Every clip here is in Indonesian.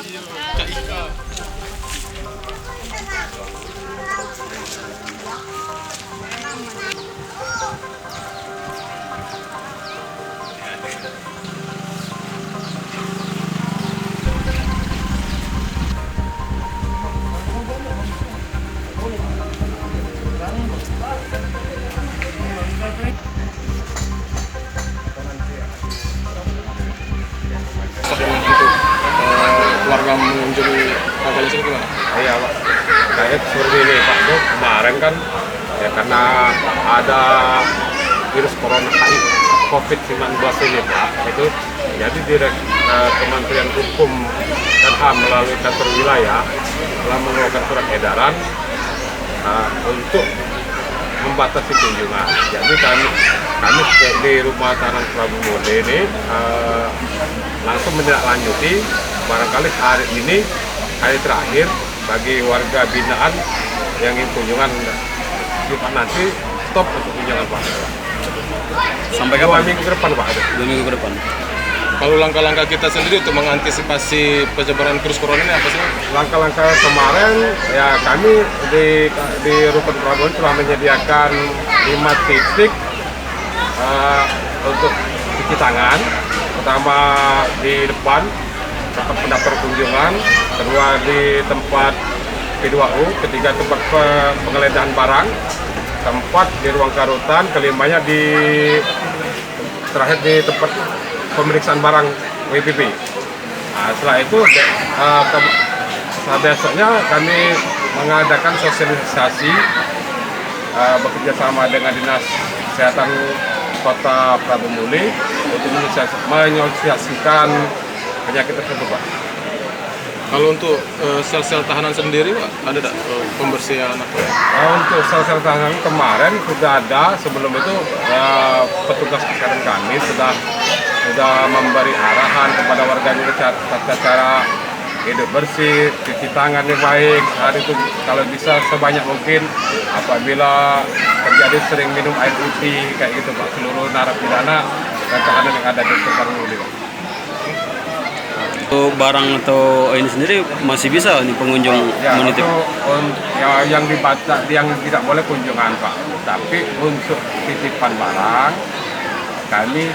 Kak Ika. Keluarga mengunjungi hotel di sini gimana? Iya Pak, kayak seperti ini Pak, tuh kemarin kan ya karena ada virus corona COVID-19 ini Pak, itu jadi Kementerian Hukum dan HAM melalui kantor wilayah telah mengeluarkan surat edaran untuk membatasi kunjungan. Jadi kami di rumah tahanan Prabu Mode ini langsung menindaklanjuti barangkali hari ini hari terakhir bagi warga binaan yang ingin kunjungan Jumat nanti stop untuk kunjungan Pak. Sampai Dua kapan? minggu ke depan Pak. 2 minggu ke depan. Kalau langkah-langkah kita sendiri untuk mengantisipasi penyebaran virus corona ini apa sih? Langkah-langkah kemarin ya kami di Rukun Prabu telah menyediakan 5 titik untuk cuci tangan. Pertama di depan tempat pendaftar kunjungan, kedua di tempat P2U, ketiga tempat penggeledahan barang, keempat di ruang karutan, kelimanya terakhir di tempat pemeriksaan barang WPP. Nah, setelah itu besoknya kami mengadakan sosialisasi bekerja sama dengan Dinas Kesehatan Kota Prabu Muli untuk menyosialisasikan penyakit tersebut Pak. Kalau untuk sel-sel tahanan sendiri Pak, ada tak pembersihan atau? Untuk sel-sel tahanan kemarin sudah ada, sebelum itu petugas kesehatan kami sudah memberi arahan kepada warga tata cara hidup bersih, cuci tangan yang baik, hari itu kalau bisa sebanyak mungkin, apabila terjadi sering minum air putih kayak gitu Pak, seluruh narapidana dan tahanan yang ada di sekitar Muli Pak. Untuk barang atau ini sendiri masih bisa nih pengunjung Ya, menitip? ya, yang dibaca yang tidak boleh kunjungan Pak, tapi untuk titipan barang kami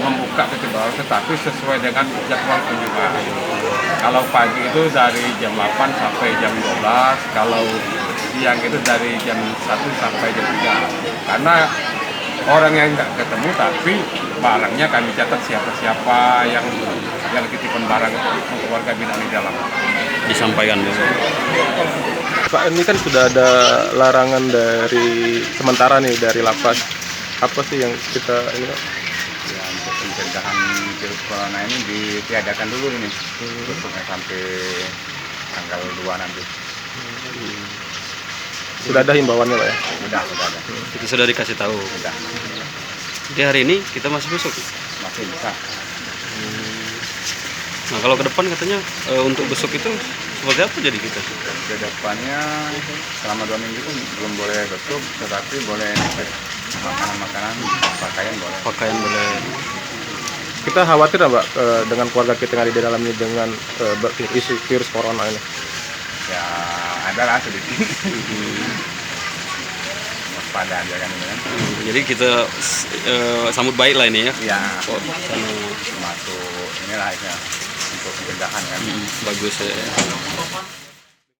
membuka titip barang tetapi sesuai dengan jadwal kunjungan. Kalau pagi itu dari jam 8 sampai jam 12, kalau siang itu dari jam 1 sampai jam 3. Karena orang yang nggak ketemu tapi barangnya kami catat siapa-siapa yang titipan barang untuk warga binaan di dalam. Disampaikan dulu. Pak, ini kan sudah ada larangan dari sementara nih dari lapas. Apa sih yang kita ini Pak? Ya, untuk pencegahan virus corona ini ditiadakan dulu ini sampai tanggal 2 nanti. Sudah ada himbauannya Pak ya? Sudah ada. Itu sudah dikasih tahu. Sudah. Di hari ini kita masih besok. Masih bisa. Nah kalau ke depan katanya untuk besok itu seperti apa jadi kita? Ke depannya selama 2 minggu itu belum boleh besuk, tetapi boleh makanan-makanan, pakaian boleh. Pakaian boleh. Kita khawatir nggak Pak dengan keluarga kita yang ada di dalamnya dengan isu virus corona ini? Ya ada lah sedikit. Waspada aja kan ini kan. Jadi kita sambut baik lah ini ya. Ya, Oh, termasuk inilah ya untuk pencegahan kan. bagus ya.